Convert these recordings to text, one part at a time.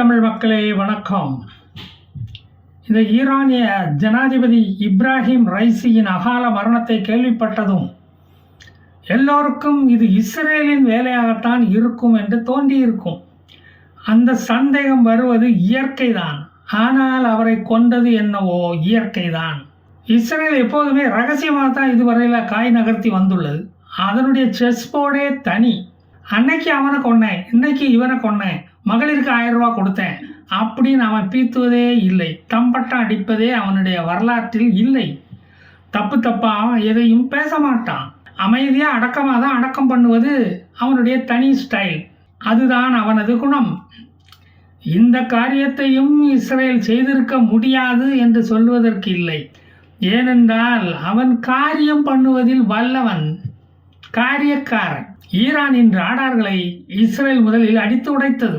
தமிழ் மக்களே வணக்கம். இந்த ஈரானிய ஜனாதிபதி இப்ராஹிம் ரைசியின் அகால மரணத்தை கேள்விப்பட்டதும் எல்லோருக்கும் இது இஸ்ரேலின் வேலையாகத்தான் இருக்கும் என்று தோன்றியிருக்கும். அந்த சந்தேகம் வருவது இயற்கைதான். ஆனால் அவரை கொண்டது என்னவோ இயற்கைதான். இஸ்ரேல் எப்போதுமே ரகசியமாக தான் இதுவரையில் காய் நகர்த்தி வந்துள்ளது. அதனுடைய செஸ் போர்டே தனி. அன்னைக்கு அவனை கொன்னேன், இன்னைக்கு இவனை கொன்னேன், மகளிருக்கு 1000 ரூபா கொடுத்தேன் அப்படின்னு அவன் பீத்துவதே இல்லை. தம்பட்டம் அடிப்பதே அவனுடைய வரலாற்றில் இல்லை. தப்பாக எதையும் பேச மாட்டான். அமைதியாக அடக்கமாக தான் அடக்கம் பண்ணுவது அவனுடைய தனி ஸ்டைல். அதுதான் அவனது குணம். இந்த காரியத்தையும் இஸ்ரேல் செய்திருக்க முடியாது என்று சொல்வதற்கு இல்லை. ஏனென்றால் அவன் காரியம் பண்ணுவதில் வல்லவன், காரியக்காரன். ஈரானின் ராடார்களை இஸ்ரேல் முதலில் அடித்து உடைத்தது.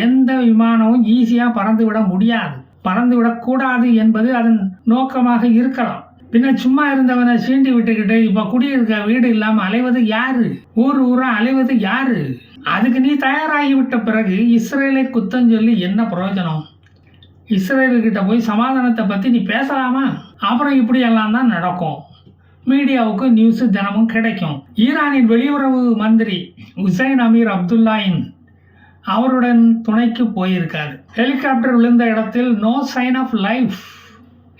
எந்த விமானமும் ஈஸியாக பறந்துவிட முடியாது, பறந்துவிடக்கூடாது என்பது அதன் நோக்கமாக இருக்கலாம். பின்ன சும்மா இருந்தவனை சீண்டி விட்டுக்கிட்டு இப்போ குடியிருக்க வீடு இல்லாமல் அலைவது யாரு? ஊரா அலைவது யாரு? அதுக்கு நீ தயாராகிவிட்ட பிறகு இஸ்ரேலை குத்தம் சொல்லி என்ன பிரயோஜனம்? இஸ்ரேலுக்கிட்ட போய் சமாதானத்தை பற்றி நீ பேசலாமா? அப்புறம் இப்படியெல்லாம் தான் நடக்கும். மீடியாவுக்கு நியூஸ் தினமும் கிடைக்கும். ஈரானின் வெளியுறவு மந்திரி ஹுசைன் அமீர் அப்துல்லாயின் அவருடன் துணைக்கு போயிருக்கார். ஹெலிகாப்டர் விழுந்த இடத்தில் நோ சைன் ஆஃப் லைஃப்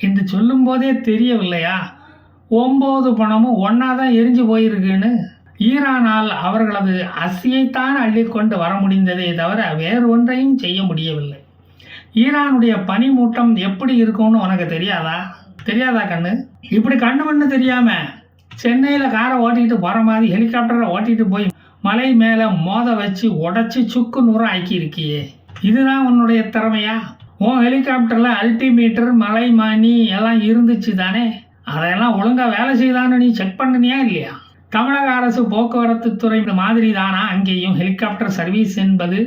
என்று சொல்லும் போதே தெரியவில்லையா 9 பணமும் ஒன்றா தான் எரிஞ்சு போயிருக்குன்னு? ஈரானால் அவர்களது அசியைத்தான் அள்ளிக்கொண்டு வர முடிந்ததே தவிர வேறு ஒன்றையும் செய்ய முடியவில்லை. ஈரானுடைய பனிமூட்டம் எப்படி இருக்கும்னு உனக்கு தெரியாதா கண்ணு? இப்படி கண்ணு மண்ணு தெரியாமல் சென்னையில் காரை ஓட்டிகிட்டு போகிற மாதிரி ஹெலிகாப்டரை ஓட்டிகிட்டு போய் மலை மேலே மோத வச்சு உடச்சி சுக்கு நூறாக ஆக்கியிருக்கியே. இதுதான் உன்னுடைய திறமையா? உன் ஹெலிகாப்டரில் அல்டிமீட்டர், மலைமானி எல்லாம் இருந்துச்சு தானே? அதையெல்லாம் ஒழுங்காக வேலை செய்தான்னு நீ செக் பண்ணினியா இல்லையா? தமிழக அரசு போக்குவரத்து துறை மாதிரி தானா அங்கேயும் ஹெலிகாப்டர் சர்வீஸ் என்பது?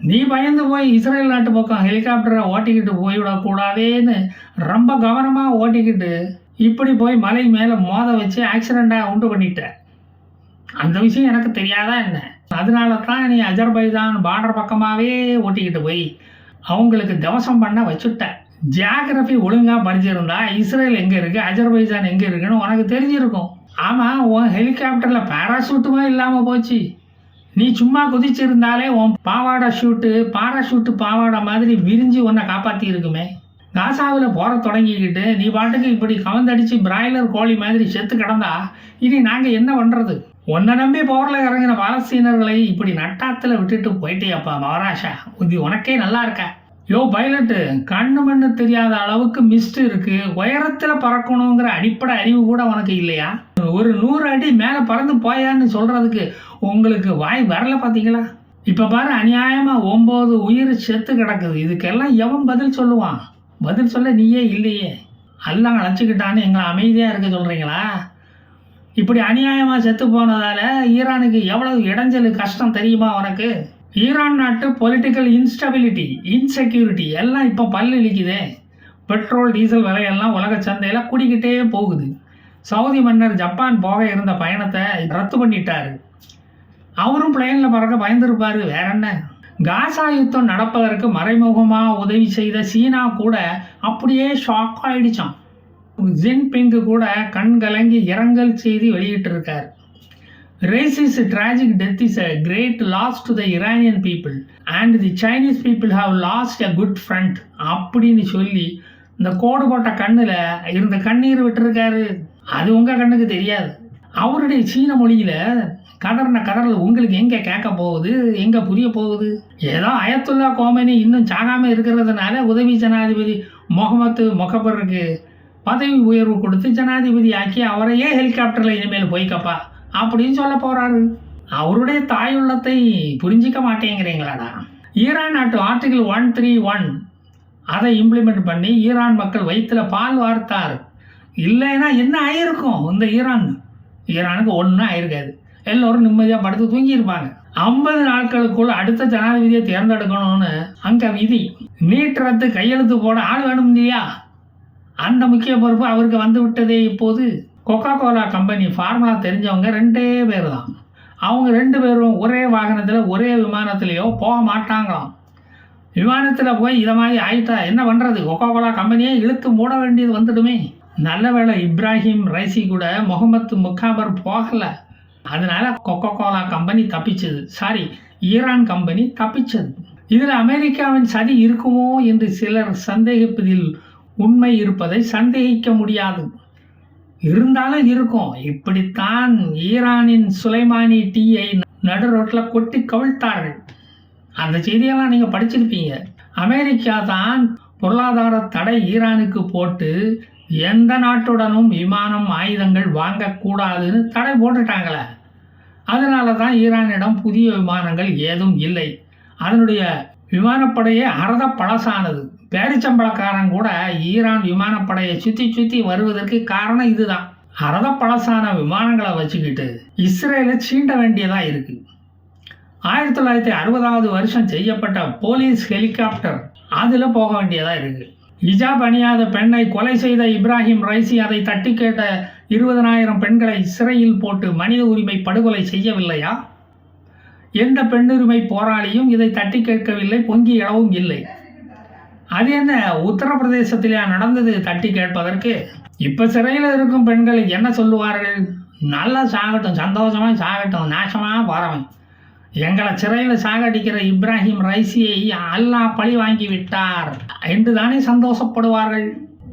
நீ பயந்து போய் இஸ்ரேல் நாட்டு பக்கம் ஹெலிகாப்டரை ஓட்டிக்கிட்டு போய்விடக்கூடாதேன்னு ரொம்ப கவனமாக ஓட்டிக்கிட்டு இப்படி போய் மலை மேலே மோத வச்சு ஆக்சிடெண்ட்டாக உண்டு பண்ணிட்ட. அந்த விஷயம் எனக்கு தெரியாதா என்ன? அதனால தான் நீ அஜர்பைஜான் பார்டர் பக்கமாகவே ஓட்டிக்கிட்டு போய் அவங்களுக்கு தவசம் பண்ண வச்சுட்ட. ஜியாகிரபி ஒழுங்காக படிச்சிருந்தா இஸ்ரேல் எங்கே இருக்குது, அஜர்பைஜான் எங்கே இருக்குன்னு உனக்கு தெரிஞ்சிருக்கும். ஆமாம், உன் ஹெலிகாப்டரில் பேராஷூட்டுமா இல்லாமல் போச்சு. நீ சும்மா குதிச்சிருந்தாலே உன் பாராஷூட்டு பாவாடை மாதிரி விரிஞ்சு உன்னை காப்பாற்றி இருக்குமே. காசாவில் போகிற தொடங்கிக்கிட்டு நீ பாட்டுக்கு இப்படி கவர்ந்தடிச்சு பிராய்லர் கோழி மாதிரி செத்து கிடந்தா இனி நாங்கள் என்ன பண்ணுறது? உன்னை நம்பி போரில் இறங்கின பாலஸ்தீனர்களை இப்படி நட்டாத்தில் விட்டுட்டு போயிட்டேப்பா மகாராஷா. இது உனக்கே நல்லா இருக்கா? யோ பைலட்டு, கண்ணு மண்ணு தெரியாத அளவுக்கு மிஸ்ட் இருக்கு. உயரத்தில் பறக்கணுங்கிற அடிப்படை அறிவு கூட உனக்கு இல்லையா? ஒரு 100 அடி மேலே பறந்து போயான்னு சொல்கிறதுக்கு உங்களுக்கு வாய் வரல பார்த்தீங்களா? இப்போ பாரு, அநியாயமாக 9 உயிர் செத்து கிடக்குது. இதுக்கெல்லாம் எவன் பதில் சொல்லுவான்? பதில் சொல்ல நீயே இல்லையே. எல்லாம் அழைச்சிக்கிட்டான்னு எங்களை அமைதியாக இருக்க சொல்கிறீங்களா? இப்படி அநியாயமாக செத்து போனதால் ஈரானுக்கு எவ்வளவு இடைஞ்சல் கஷ்டம் தெரியுமா உனக்கு? ஈரான் நாட்டு பொலிட்டிக்கல் இன்செக்யூரிட்டி எல்லாம் இப்போ பல்லு இழிக்குதே. பெட்ரோல் டீசல் விலையெல்லாம் உலக சந்தையில் கூடிக்கிட்டே போகுது. சவுதி மன்னர் ஜப்பான் போக இருந்த பயணத்தை ரத்து பண்ணிட்டாரு. அவரும் பிளேனில் பறக்க பயந்துருப்பார். வேற என்ன? காசா யுத்தம் நடப்பதற்கு மறைமுகமாக உதவி செய்த சீனா கூட அப்படியே ஷாக் ஆயிடுச்சான். ஜின்பிங்கு கூட கண் கலங்கி இரங்கல் செய்தி வெளியிட்டிருக்கார். Racist tragic death is a great loss to the Iranian people and the Chinese people have lost a good friend அப்படின்னு சொல்லி இந்த கோடு போட்ட கண்ணில் இருந்த கண்ணீர் விட்டுருக்காரு. அது உங்கள் கண்ணுக்கு தெரியாது. அவருடைய சீன மொழியில் கதறல் உங்களுக்கு எங்கே கேட்க போகுது, எங்கே புரிய போகுது? ஏதோ அயத்துல்லா கோமனி இன்னும் சாகாமல் இருக்கிறதுனால உதவி ஜனாதிபதி முகமது மொகபருக்கு பதவி உயர்வு கொடுத்து ஜனாதிபதி ஆக்கி அவரையே ஹெலிகாப்டரில் இனிமேல் போய்க்கப்பா அப்படின்னு சொல்ல போகிறாரு. அவருடைய தாயுள்ளத்தை புரிஞ்சிக்க மாட்டேங்கிறீங்களாடா? ஈரான் நாட்டு ஆர்டிகிள் 131 அதை இம்ப்ளிமெண்ட் பண்ணி ஈரான் மக்கள் வயிற்றில் பால் வார்த்தார். இல்லைன்னா என்ன ஆகிருக்கும்? இந்த ஈரானுக்கு ஒன்றும் ஆயிருக்காது. எல்லோரும் நிம்மதியாக படுத்து தூங்கியிருப்பாங்க. 50 நாட்களுக்குள் அடுத்த ஜனாதிபதியை தேர்ந்தெடுக்கணும்னு அங்கே விதி. நீட் ரத்து கையெழுத்து போட ஆள் வேணும் இல்லையா? அந்த முக்கிய பொறுப்பு அவருக்கு வந்து விட்டதே. இப்போது கொக்கா கோலா கம்பெனி ஃபார்முலா தெரிஞ்சவங்க 2 பேர் தான். அவங்க 2 பேரும் ஒரே வாகனத்தில் ஒரே விமானத்திலேயோ போக மாட்டாங்களாம். விமானத்தில் போய் இதை மாதிரி ஆயிட்டா என்ன பண்ணுறது? கொக்கோ கோலா கம்பெனியே இழுத்து மூட வேண்டியது வந்துடுமே. நல்ல வேளை இப்ராஹிம் ரைசி கூட முகமது முகாபர் போகலை. அதனால கொக்கோ கோலா கம்பெனி தப்பிச்சது. சாரி, ஈரான் கம்பெனி தப்பிச்சது. இதில் அமெரிக்காவின் சதி இருக்குமோ என்று சிலர் சந்தேகிப்பதில் உண்மை இருப்பதை சந்தேகிக்க முடியாது. இருந்தாலும் இருக்கும். இப்படித்தான் ஈரானின் சுலைமானி டீயை நடு ரோட்டில் கொட்டி கவிழ்த்தார்கள். அந்த செய்தியெல்லாம் நீங்கள் படிச்சிருப்பீங்க. அமெரிக்கா தான் பொருளாதார தடை ஈரானுக்கு போட்டு எந்த நாட்டுடனும் விமானம் ஆயுதங்கள் வாங்கக்கூடாதுன்னு தடை போட்டுட்டாங்களே. அதனால தான் ஈரானிடம் புதிய விமானங்கள் ஏதும் இல்லை. அதனுடைய விமானப்படையே அறத பழசானது. பேரிச்சம்பளக்காரன் கூட ஈரான் விமானப்படையை சுற்றி வருவதற்கு காரணம் இதுதான். அறத பழசான விமானங்களை வச்சுக்கிட்டு இஸ்ரேலை சீண்ட வேண்டியதாக இருக்குது. 1960வது வருஷம் செய்யப்பட்ட போலீஸ் ஹெலிகாப்டர் அதில் போக வேண்டியதாக இருக்குது. ஹிஜாப் அணியாத பெண்ணை கொலை செய்த இப்ராஹிம் ரைசி அதை தட்டி கேட்ட 20,000 பெண்களை சிறையில் போட்டு மனித உரிமை படுகொலை செய்யவில்லையா? எந்த பெண்ணுரிமை போராளியும் இதை தட்டி கேட்கவில்லை, பொங்கி எழவும் இல்லை. அது என்ன உத்தரப்பிரதேசத்திலே நடந்தது தட்டி கேட்பதற்கு? இப்போ சிறையில் இருக்கும் பெண்கள் என்ன சொல்லுவார்கள்? நல்லா சாகட்டும், சந்தோஷமாக சாகட்டும், நாசமாக போகிறவன். எங்களை சிறையில் சாகடிக்கிற இப்ராஹிம் ரைசியை அல்லாஹ் பழி வாங்கி விட்டார் என்று தானே சந்தோஷப்படுவார்கள்.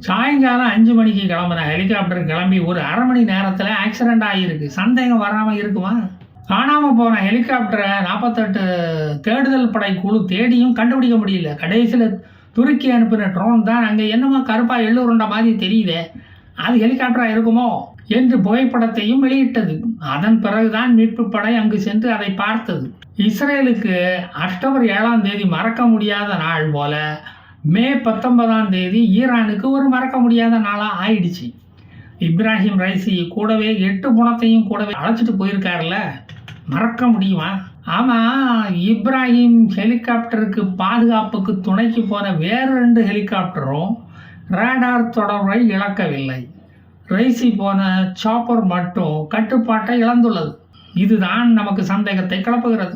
சாயங்காலம் 5 மணிக்கு கிளம்புன ஹெலிகாப்டர் கிளம்பி ஒரு அரை மணி நேரத்தில் ஆக்சிடெண்ட் ஆகியிருக்கு. சந்தேகம் வராமல் இருக்குமா? காணாமல் போன ஹெலிகாப்டரை 48 தேடுதல் படை குழு தேடியும் கண்டுபிடிக்க முடியல. கடைசியில் துருக்கி அனுப்பின ட்ரோன் தான் அங்கே என்னமோ கருப்பாக எள்ளுருண்ட மாதிரி தெரியுதே, அது ஹெலிகாப்டராக இருக்குமோ என்று புகைப்படத்தையும் வெளியிட்டது. அதன் பிறகுதான் மீட்பு படை அங்கு சென்று அதை பார்த்தது. இஸ்ரேலுக்கு அக்டோபர் 7ஆம் தேதி மறக்க முடியாத நாள் போல மே 19ஆம் தேதி ஈரானுக்கு ஒரு மறக்க முடியாத நாளாக ஆயிடுச்சு. இப்ராஹிம் ரைசி கூடவே 8 பணத்தையும் கூடவே அழைச்சிட்டு போயிருக்காருல்ல, மறக்க முடியுமா? ஆமாம், இப்ராஹிம் ஹெலிகாப்டருக்கு பாதுகாப்புக்கு துணைக்கு போன வேறு 2 ஹெலிகாப்டரும் ரேடார் தொடர்பை இழக்கவில்லை. ரைசி போன சாப்பர் மட்டும் கட்டுப்பாட்டை இழந்துள்ளது. இதுதான் நமக்கு சந்தேகத்தை கிளப்புகிறது.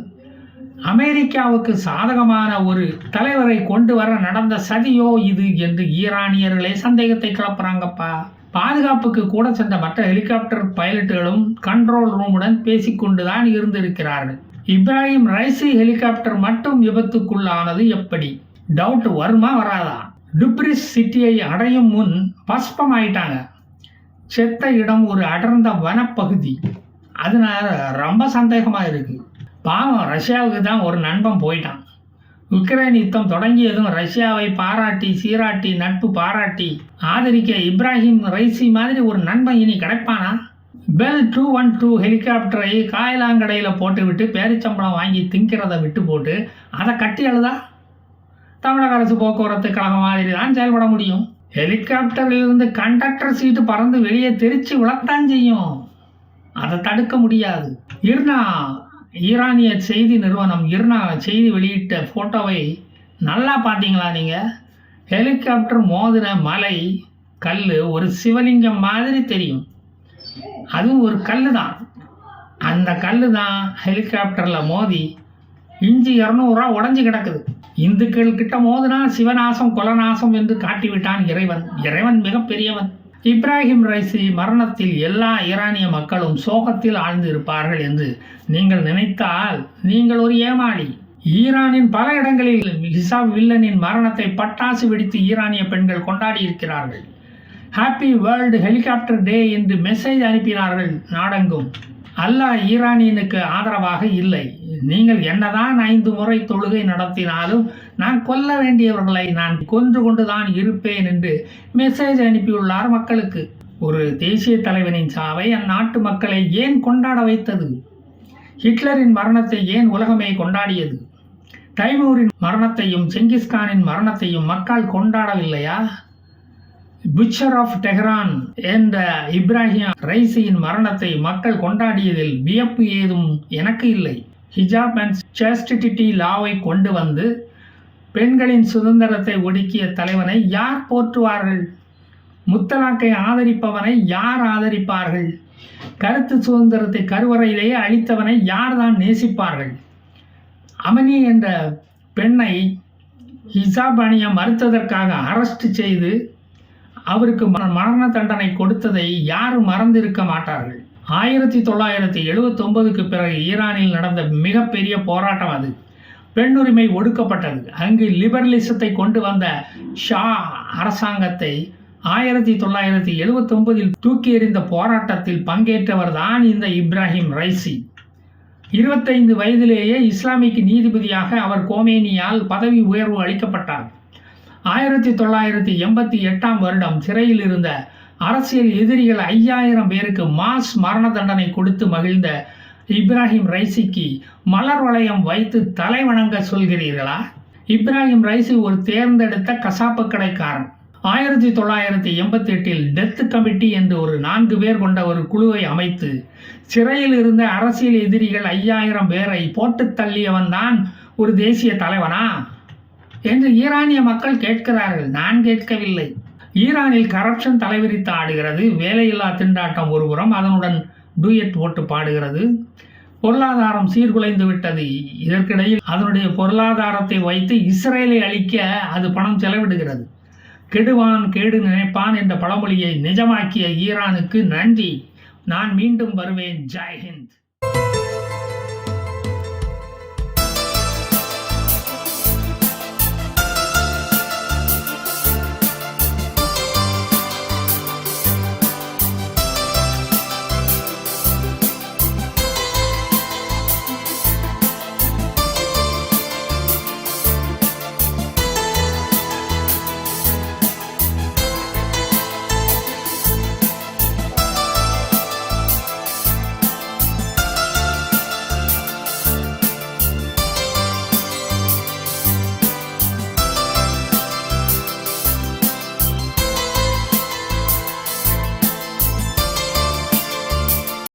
அமெரிக்காவுக்கு சாதகமான ஒரு தலைவரை கொண்டு வர நடந்த சதியோ இது என்று ஈரானியர்களே சந்தேகத்தை கிளப்புறாங்கப்பா. பாதுகாப்புக்கு கூட சென்ற மற்ற ஹெலிகாப்டர் பைலட்டுகளும் கண்ட்ரோல் ரூமுடன் பேசிக்கொண்டுதான் இருந்திருக்கிறார்கள். இப்ராஹிம் ரைசி ஹெலிகாப்டர் மட்டும் விபத்துக்குள்ளானது எப்படி? டவுட் வருமா வராதா? டுப்ரிஸ் சிட்டியை அடையும் முன் பஸ்பம் ஆயிட்டாங்க. செத்த இடம் ஒரு அடர்ந்த வனப்பகுதி. அதனால ரொம்ப சந்தேகமாக இருக்குது. பாவம், ரஷ்யாவுக்கு தான் ஒரு நண்பன் போயிட்டான். உக்ரைன் யுத்தம் தொடங்கியதும் ரஷ்யாவை பாராட்டி சீராட்டி நட்பு பாராட்டி ஆதரிக்க இப்ராஹிம் ரைசி மாதிரி ஒரு நண்பன் இனி கிடைப்பானா? பெல் 212 ஹெலிகாப்டரை காயலாங்கடையில் போட்டுவிட்டு பேரிச்சம்பளம் வாங்கி திங்கிறத விட்டு போட்டு அதை கட்டி அழுதா தமிழக அரசு போக்குவரத்து கழகம் மாதிரி தான் செயல்பட முடியும். ஹெலிகாப்டரிலிருந்து கண்டக்டர் சீட்டு பறந்து வெளியே தெரிச்சு விழத்தான் செய்யும். அதை தடுக்க முடியாது. ஈரானிய செய்தி நிறுவனம் இர்னா செய்தி வெளியிட்ட ஃபோட்டோவை நல்லா பார்த்தீங்களா நீங்கள்? ஹெலிகாப்டர் மோதின மலை கல் ஒரு சிவலிங்கம் மாதிரி தெரியும். அதுவும் ஒரு கல் தான். அந்த கல் தான் ஹெலிகாப்டரில் மோதி இஞ்சி 200 ரூபா உடஞ்சி கிடக்குது. இந்துக்கள் கிட்ட மோதினா சிவநாசம் குலநாசம் என்று காட்டிவிட்டான் இறைவன். இறைவன் மிகப்பெரியவன். இப்ராஹிம் ரைசி மரணத்தில் எல்லா ஈரானிய மக்களும் சோகத்தில் ஆழ்ந்து இருப்பார்கள் என்று நீங்கள் நினைத்தால் நீங்கள் ஒரு ஏமாளி. ஈரானின் பல இடங்களில் ஹிசாப் வில்லனின் மரணத்தை பட்டாசு வெடித்து ஈரானிய பெண்கள் கொண்டாடி இருக்கிறார்கள். ஹாப்பி வேர்ல்டு ஹெலிகாப்டர் டே என்று மெசேஜ் அனுப்பினார்கள் நாடெங்கும். அல்லாஹ் ஈரானியனுக்கு ஆதரவாக இல்லை. நீங்கள் என்னதான் 5 முறை தொழுகை நடத்தினாலும் நான் கொல்ல வேண்டியவர்களை நான் கொன்று கொண்டுதான் இருப்பேன் என்று மெசேஜ் அனுப்பியுள்ளார் மக்களுக்கு. ஒரு தேசிய தலைவனின் சாவை அந்நாட்டு மக்களை ஏன் கொண்டாட வைத்தது? ஹிட்லரின் மரணத்தை ஏன் உலகமே கொண்டாடியது? தைமூரின் மரணத்தையும் செங்கிஸ்கானின் மரணத்தையும் மக்கள் கொண்டாடவில்லையா? புச்சர் ஆஃப் டெஹ்ரான் என்ற இப்ராஹிம் ரைசியின் மரணத்தை மக்கள் கொண்டாடியதில் வியப்பு ஏதும் எனக்கு இல்லை. ஹிஜாப் அண்ட் சாஸ்டிட்டி லாவை கொண்டு வந்து பெண்களின் சுதந்திரத்தை ஒடுக்கிய தலைவனை யார் போற்றுவார்கள்? முத்தலாக்கை ஆதரிப்பவனை யார் ஆதரிப்பார்கள்? கருத்து சுதந்திரத்தை கருவறையிலேயே அளித்தவனை யார் தான் நேசிப்பார்கள்? அமனி என்ற பெண்ணை ஹிஜாப் அணிய மறுத்ததற்காக அரெஸ்ட் செய்து அவருக்கு மரண தண்டனை கொடுத்ததை யாரும் மறந்திருக்க மாட்டார்கள். 1979க்கு பிறகு ஈரானில் நடந்த மிகப்பெரிய போராட்டம் அது. பெண்ணுரிமை ஒடுக்கப்பட்டது. அங்கு லிபரலிசத்தை கொண்டு வந்த ஷா அரசாங்கத்தை 1979இல் தூக்கி எறிந்த போராட்டத்தில் பங்கேற்றவர் தான் இந்த இப்ராஹிம் ரைசி. 25 வயதிலேயே இஸ்லாமிக் நீதிபதியாக அவர் கோமேனியால் பதவி உயர்வு அளிக்கப்பட்டார். 1988ஆம் வருடம் சிறையில் இருந்த அரசியல் எதிரிகள் 5000 பேருக்கு மாஸ் மரண தண்டனை கொடுத்து மகிழ்ந்த இப்ராஹிம் ரைசிக்கு மலர் வளையம் வைத்து தலை வணங்க சொல்கிறீர்களா? இப்ராஹிம் ரைசி ஒரு தேர்ந்தெடுத்த கசாப்பு கடைக்காரன். 1988இல் டெத் கமிட்டி என்று ஒரு 4 பேர் கொண்ட ஒரு குழுவை அமைத்து சிறையில் இருந்த அரசியல் எதிரிகள் 5000 பேரை போட்டு தள்ளியவன் தான் ஒரு தேசிய தலைவனா என்று ஈரானிய மக்கள் கேட்கிறார்கள். நான் கேட்கவில்லை. ஈரானில் கரப்ஷன் தலைவிரித்து ஆடுகிறது. வேலையில்லா திண்டாட்டம் ஒருபுறம், அதனுடன் டூயட் போட்டு பாடுகிறது. பொருளாதாரம் சீர்குலைந்து விட்டது. இதற்கிடையில் அதனுடைய பொருளாதாரத்தை வைத்து இஸ்ரேலை அழிக்க அது பணம் செலவிடுகிறது. கெடுவான் கேடு நினைப்பான் என்ற பழமொழியை நிஜமாக்கிய ஈரானுக்கு நன்றி. நான் மீண்டும் வருவேன். ஜெய் ஹிந்த்.